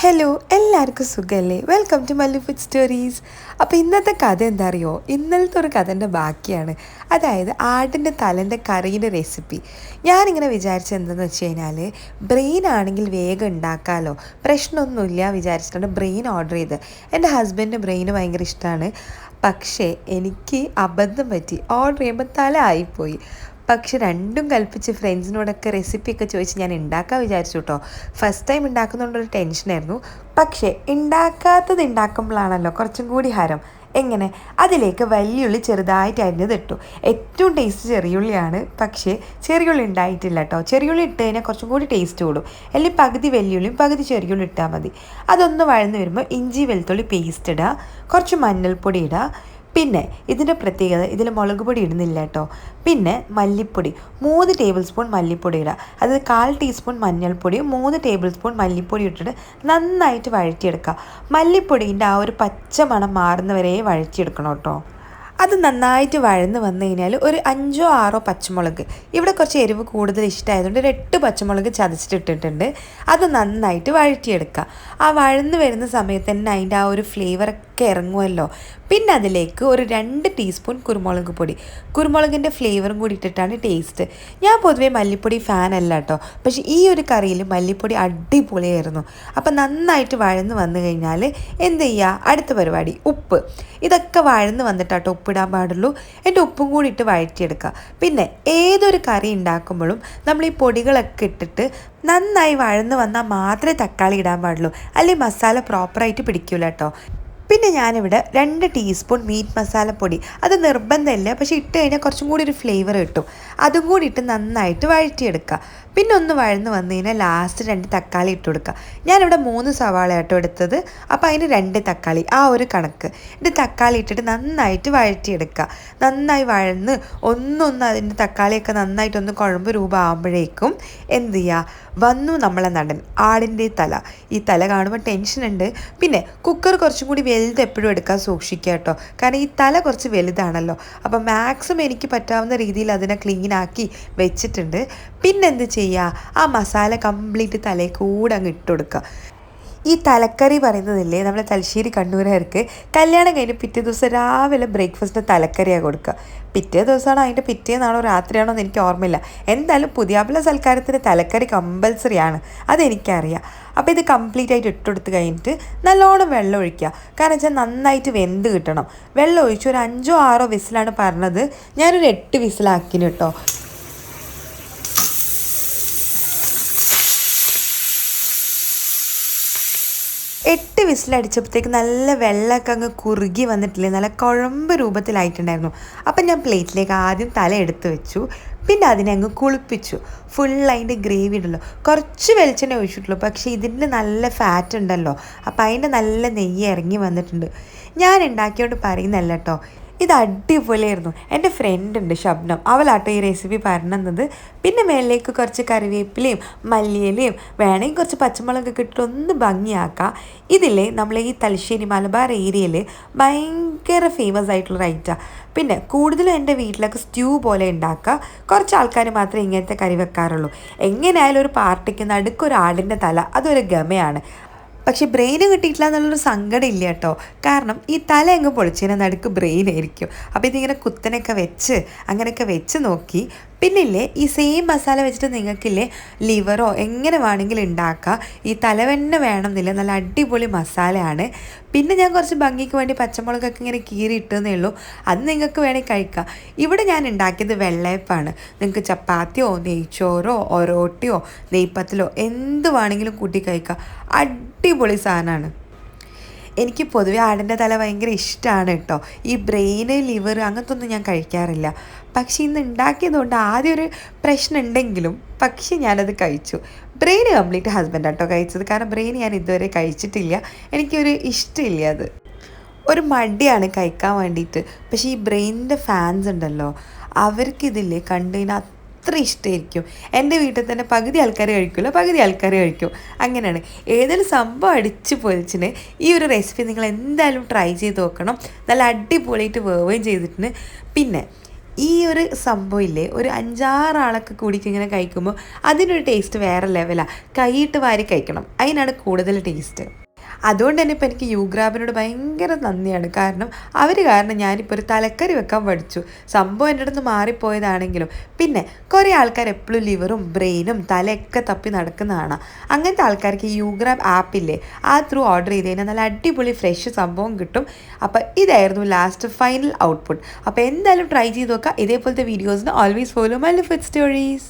Hello എല്ലാവർക്കും സുഖമല്ലേ? Welcome to Mallu food stories. അപ്പോൾ ഇന്നത്തെ കഥ എന്താ അറിയോ? ഇന്നലത്തെ ഒരു കഥൻ്റെ ബാക്കിയാണ്. അതായത് ആടിൻ്റെ തലേൻ്റെ കറീൻ്റെ റെസിപ്പി. ഞാനിങ്ങനെ വിചാരിച്ചത് എന്തെന്ന് വെച്ച് കഴിഞ്ഞാൽ, ബ്രെയിൻ ആണെങ്കിൽ വേഗം ഉണ്ടാക്കാമല്ലോ, പ്രശ്നമൊന്നുമില്ല വിചാരിച്ചിട്ടാണ് ബ്രെയിൻ ഓർഡർ ചെയ്ത്. എൻ്റെ ഹസ്ബൻഡിന് ബ്രെയിന് ഭയങ്കര ഇഷ്ടമാണ്. പക്ഷേ എനിക്ക് അബദ്ധം പറ്റി, ഓർഡർ ചെയ്യുമ്പോൾ തല ആയിപ്പോയി. പക്ഷെ രണ്ടും കൽപ്പിച്ച് ഫ്രണ്ട്സിനോടൊക്കെ റെസിപ്പിയൊക്കെ ചോദിച്ച് ഞാൻ ഉണ്ടാക്കാൻ വിചാരിച്ചു കേട്ടോ. ഫസ്റ്റ് ടൈം ഉണ്ടാക്കുന്നതുകൊണ്ടൊരു ടെൻഷനായിരുന്നു. പക്ഷേ ഉണ്ടാക്കാത്തത് ഉണ്ടാക്കുമ്പോഴാണല്ലോ കുറച്ചും കൂടി ഹരം. എങ്ങനെ? അതിലേക്ക് വലിയുള്ളി ചെറുതായിട്ട് അരിഞ്ഞത് ഇട്ടു. ഏറ്റവും ടേസ്റ്റ് ചെറിയുള്ളിയാണ്. പക്ഷേ ചെറിയുള്ളി ഉണ്ടായിട്ടില്ല കേട്ടോ. ചെറിയുള്ളി ഇട്ട് കഴിഞ്ഞാൽ കുറച്ചും കൂടി ടേസ്റ്റ് കൂടും. അല്ലെങ്കിൽ പകുതി വലിയുള്ളിയും പകുതി ചെറിയുള്ളി ഇട്ടാൽ മതി. അതൊന്ന് വഴന്ന് വരുമ്പോൾ ഇഞ്ചി വെളുത്തുള്ളി പേസ്റ്റ് ഇടുക, കുറച്ച് മഞ്ഞൾപ്പൊടി ഇടുക. പിന്നെ ഇതിൻ്റെ പ്രത്യേകത, ഇതിൽ മുളക് പൊടി ഇടുന്നില്ല കേട്ടോ. പിന്നെ മല്ലിപ്പൊടി 3 ടേബിൾ സ്പൂൺ മല്ലിപ്പൊടി ഇടുക. അത് 1/4 ടീസ്പൂൺ മഞ്ഞൾപ്പൊടിയും 3 ടേബിൾ സ്പൂൺ മല്ലിപ്പൊടി ഇട്ടിട്ട് നന്നായിട്ട് വഴറ്റിയെടുക്കുക. മല്ലിപ്പൊടീൻ്റെ ആ ഒരു പച്ച മണം മാറുന്നവരെ വഴറ്റിയെടുക്കണം കേട്ടോ. അത് നന്നായിട്ട് വഴന്ന് വന്നു കഴിഞ്ഞാൽ ഒരു 5 or 6 പച്ചമുളക്, ഇവിടെ കുറച്ച് എരിവ് കൂടുതൽ ഇഷ്ടമായതുകൊണ്ട് ഒരു 8 പച്ചമുളക് ചതച്ചിട്ടിട്ടുണ്ട്. അത് നന്നായിട്ട് വഴറ്റിയെടുക്കുക. ആ വഴന്ന് വരുന്ന സമയത്ത് തന്നെ അതിൻ്റെ ആ ഒരു ഫ്ലേവറൊക്കെ ഇറങ്ങുമല്ലോ. പിന്നെ അതിലേക്ക് ഒരു 2 ടീസ്പൂൺ കുരുമുളക് പൊടി, കുരുമുളകിൻ്റെ ഫ്ലേവറും കൂടി ഇട്ടിട്ടാണ് ടേസ്റ്റ്. ഞാൻ പൊതുവേ മല്ലിപ്പൊടി ഫാൻ അല്ല കേട്ടോ, പക്ഷേ ഈ ഒരു കറിയിൽ മല്ലിപ്പൊടി അടിപൊളിയായിരുന്നു. അപ്പം നന്നായിട്ട് വഴന്ന് വന്നു കഴിഞ്ഞാൽ എന്ത് ചെയ്യുക? അടുത്ത പരിപാടി ഉപ്പ്. ഇതൊക്കെ വഴന്ന് വന്നിട്ടാട്ടോ ഉപ്പിടാൻ പാടുള്ളൂ. എന്നിട്ട് ഉപ്പും കൂടി ഇട്ട് വഴറ്റിയെടുക്കുക. പിന്നെ ഏതൊരു കറി ഉണ്ടാക്കുമ്പോഴും നമ്മൾ ഈ പൊടികളൊക്കെ ഇട്ടിട്ട് നന്നായി വഴന്ന് വന്നാൽ മാത്രമേ തക്കാളി ഇടാൻ പാടുള്ളൂ, അല്ലെങ്കിൽ മസാല പ്രോപ്പറായിട്ട് പിടിക്കില്ല കേട്ടോ. പിന്നെ ഞാനിവിടെ 2 ടീസ്പൂൺ മീറ്റ് മസാലപ്പൊടി, അത് നിർബന്ധമില്ല, പക്ഷേ ഇട്ട് കഴിഞ്ഞാൽ കുറച്ചും കൂടി ഒരു ഫ്ലേവർ കിട്ടും. അതും കൂടി ഇട്ട് നന്നായിട്ട് വഴറ്റിയെടുക്കുക. പിന്നെ ഒന്ന് വഴന്ന് വന്നു കഴിഞ്ഞാൽ ലാസ്റ്റ് 2 തക്കാളി ഇട്ട് കൊടുക്കുക. ഞാനിവിടെ 3 സവാള ആട്ടോ എടുത്തത്, അപ്പോൾ അതിന് 2 തക്കാളി, ആ ഒരു കണക്ക്. ഇത് തക്കാളി ഇട്ടിട്ട് നന്നായിട്ട് വഴറ്റിയെടുക്കുക. നന്നായി വഴന്ന് ഒന്നൊന്ന് അതിൻ്റെ തക്കാളിയൊക്കെ നന്നായിട്ടൊന്ന് കുഴമ്പ് രൂപമാകുമ്പോഴേക്കും എന്ത് ചെയ്യുക? വന്നു നമ്മളെ നടൻ ആടിൻ്റെ തല. ഈ തല കാണുമ്പോൾ ടെൻഷനുണ്ട്. പിന്നെ കുക്കർ കുറച്ചും കൂടി വലുത് എപ്പോഴും എടുക്കാൻ സൂക്ഷിക്കുക കേട്ടോ, കാരണം ഈ തല കുറച്ച് വലുതാണല്ലോ. അപ്പോൾ മാക്സിമം എനിക്ക് പറ്റാവുന്ന രീതിയിൽ അതിനെ ക്ലീനാക്കി വെച്ചിട്ടുണ്ട്. പിന്നെന്ത് ചെയ്യുക? ആ മസാല കംപ്ലീറ്റ് തലയിൽ കൂടെ അങ്ങ് ഇട്ട് കൊടുക്കുക. ഈ തലക്കറി പറയുന്നതില്ലേ, നമ്മുടെ തലശ്ശേരി കണ്ണൂരുകാർക്ക് കല്യാണം കഴിഞ്ഞ് പിറ്റേ ദിവസം രാവിലെ ബ്രേക്ക്ഫാസ്റ്റിന് തലക്കറിയാണ് കൊടുക്കുക. പിറ്റേ ദിവസമാണോ അതിൻ്റെ പിറ്റേന്നാണോ രാത്രിയാണോ എന്ന് എനിക്ക് ഓർമ്മയില്ല. എന്തായാലും പുതിയാപ്പിള സൽക്കാരത്തിന് തലക്കറി കമ്പൽസറി ആണ്, അതെനിക്കറിയാം. അപ്പോൾ ഇത് കംപ്ലീറ്റ് ആയിട്ട് ഇട്ടെടുത്ത് കഴിഞ്ഞിട്ട് നല്ലോണം വെള്ളം ഒഴിക്കുക. കാരണം വെച്ചാൽ നന്നായിട്ട് വെന്ത് കിട്ടണം. വെള്ളം ഒഴിച്ച് ഒരു 5 or 6 വിസിലാണ് പറഞ്ഞത്, ഞാനൊരു 8 വിസിലാക്കിന് കേട്ടോ. 8 വിസിലടിച്ചപ്പോഴത്തേക്ക് നല്ല വെള്ളമൊക്കെ അങ്ങ് കുറുകി വന്നിട്ടില്ലേ, നല്ല കുഴമ്പ് രൂപത്തിലായിട്ടുണ്ടായിരുന്നു. അപ്പം ഞാൻ പ്ലേറ്റിലേക്ക് ആദ്യം തല എടുത്ത് വെച്ചു. പിന്നെ അതിനെ അങ്ങ് കുളിപ്പിച്ചു. ഫുൾ അതിൻ്റെ ഗ്രേവി ഉണ്ടല്ലോ, കുറച്ച് വെളിച്ചെണ്ണ ഒഴിച്ചിട്ടുള്ളൂ, പക്ഷേ ഇതിൻ്റെ നല്ല ഫാറ്റ് ഉണ്ടല്ലോ, അപ്പോൾ അതിൻ്റെ നല്ല നെയ്യ് ഇറങ്ങി വന്നിട്ടുണ്ട്. ഞാൻ ഉണ്ടാക്കിയോണ്ട് പറയുന്നല്ല കേട്ടോ, ഇത് അടിപൊളിയായിരുന്നു. എൻ്റെ ഫ്രണ്ട് ഉണ്ട് ഷബ്നം, അവളാട്ടോ ഈ റെസിപ്പി പറഞ്ഞത്. പിന്നെ മേളിലേക്ക് കുറച്ച് കറിവേപ്പിലയും മല്ലിയിലയും വേണമെങ്കിൽ കുറച്ച് പച്ചമുളകൊക്കെ ഇട്ടിട്ട് ഒന്ന് ഭംഗിയാക്കാം. ഇതില്ലേ നമ്മൾ ഈ തലശ്ശേരി മലബാർ ഏരിയയിൽ ഭയങ്കര ഫേമസ് ആയിട്ടുള്ള ഐറ്റമാണ്. പിന്നെ കൂടുതലും എൻ്റെ വീട്ടിലൊക്കെ സ്റ്റ്യൂ പോലെ ഉണ്ടാക്കുക. കുറച്ച് ആൾക്കാർ മാത്രമേ ഇങ്ങനത്തെ കറി വെക്കാറുള്ളൂ. എങ്ങനെയായാലും ഒരു പാർട്ടിക്ക് നടുക്കൊരു ആടിൻ്റെ തല, അതൊരു ഗമയാണ്. പക്ഷെ ബ്രെയിന് കിട്ടിയിട്ടില്ല എന്നുള്ളൊരു സങ്കടം ഇല്ല കേട്ടോ, കാരണം ഈ തല അങ്ങ് പൊളിച്ചതിന് നടുക്ക് ബ്രെയിൻ ആയിരിക്കും. അപ്പോൾ ഇതിങ്ങനെ കുത്തനൊക്കെ വെച്ച് അങ്ങനെയൊക്കെ വെച്ച് നോക്കി. പിന്നില്ലേ ഈ സെയിം മസാല വെച്ചിട്ട് നിങ്ങൾക്കില്ലേ ലിവറോ എങ്ങനെ വേണമെങ്കിലും ഉണ്ടാക്കുക. ഈ തലവെണ്ണ വേണമെന്നില്ല, നല്ല അടിപൊളി മസാലയാണ്. പിന്നെ ഞാൻ കുറച്ച് ഭംഗിക്ക് വേണ്ടി പച്ചമുളകൊക്കെ ഇങ്ങനെ കീറി ഇട്ടതേ ഉള്ളൂ, അത് നിങ്ങൾക്ക് വേണമെങ്കിൽ കഴിക്കാം. ഇവിടെ ഞാൻ ഉണ്ടാക്കിയത് വെള്ളയപ്പാണ്. നിങ്ങൾക്ക് ചപ്പാത്തിയോ നെയ്ച്ചോറോ ഒറോട്ടിയോ നെയ്പ്പത്തിലോ എന്ത് വേണമെങ്കിലും കൂട്ടി കഴിക്കാം. അടിപൊളി സാധനമാണ്. എനിക്ക് പൊതുവെ ആടിൻ്റെ തല ഭയങ്കര ഇഷ്ടമാണ് കേട്ടോ. ഈ ബ്രെയിന് ലിവർ അങ്ങനത്തെ ഒന്നും ഞാൻ കഴിക്കാറില്ല. പക്ഷേ ഇന്ന് ഉണ്ടാക്കിയതുകൊണ്ട് ആദ്യം ഒരു പ്രശ്നം ഉണ്ടെങ്കിലും പക്ഷേ ഞാനത് കഴിച്ചു. ബ്രെയിന് കംപ്ലീറ്റ് ഹസ്ബൻഡ് കേട്ടോ കഴിച്ചത്, കാരണം ബ്രെയിൻ ഞാൻ ഇതുവരെ കഴിച്ചിട്ടില്ല. എനിക്കൊരു ഇഷ്ടമില്ല, അത് ഒരു മടിയാണ് കഴിക്കാൻ വേണ്ടിയിട്ട്. പക്ഷേ ഈ ബ്രെയിനിൻ്റെ ഫാൻസ് ഉണ്ടല്ലോ, അവർക്കിതില്ലേ കണ്ടു കഴിഞ്ഞാൽ അത്ര ഇഷ്ടമായിരിക്കും. എൻ്റെ വീട്ടിൽ തന്നെ പകുതി ആൾക്കാർ കഴിക്കില്ല, പകുതി ആൾക്കാർ കഴിക്കും. അങ്ങനെയാണ്. ഏതെങ്കിലും സംഭവം അടിച്ച് പൊളിച്ചിന് ഈ ഒരു റെസിപ്പി നിങ്ങൾ എന്തായാലും ട്രൈ ചെയ്ത് നോക്കണം. നല്ല അടിപൊളിയായിട്ട് വേവുകയും ചെയ്തിട്ടുണ്ട്. പിന്നെ ഈ ഒരു സംഭവം ഇല്ലേ, ഒരു 5-6 ആളൊക്കെ കൂടിയിട്ട് ഇങ്ങനെ കഴിക്കുമ്പോൾ അതിനൊരു ടേസ്റ്റ് വേറെ ലെവലാണ്. കൈയിട്ട് വാരി കഴിക്കണം, അതിനാണ് കൂടുതൽ ടേസ്റ്റ്. അതുകൊണ്ട് തന്നെ ഇപ്പോൾ എനിക്ക് യൂഗ്രാബിനോട് ഭയങ്കര നന്ദിയാണ്. കാരണം അവർ കാരണം ഞാനിപ്പോൾ ഒരു തലക്കറി വെക്കാൻ പഠിച്ചു. സംഭവം എൻ്റെ അടുത്ത് മാറിപ്പോയതാണെങ്കിലും പിന്നെ കുറേ ആൾക്കാർ എപ്പോഴും ലിവറും ബ്രെയിനും തലയൊക്കെ തപ്പി നടക്കുന്നതാണ്. അങ്ങനത്തെ ആൾക്കാർക്ക് ഈ യൂഗ്രാബ് ആപ്പില്ലേ, ആ ത്രൂ ഓർഡർ ചെയ്ത് കഴിഞ്ഞാൽ നല്ല അടിപൊളി ഫ്രഷ് സംഭവം കിട്ടും. അപ്പോൾ ഇതായിരുന്നു ലാസ്റ്റ് ഫൈനൽ ഔട്ട്പുട്ട്. അപ്പോൾ എന്തായാലും ട്രൈ ചെയ്ത് നോക്കുക. ഇതേപോലത്തെ വീഡിയോസിന് always follow my life with stories.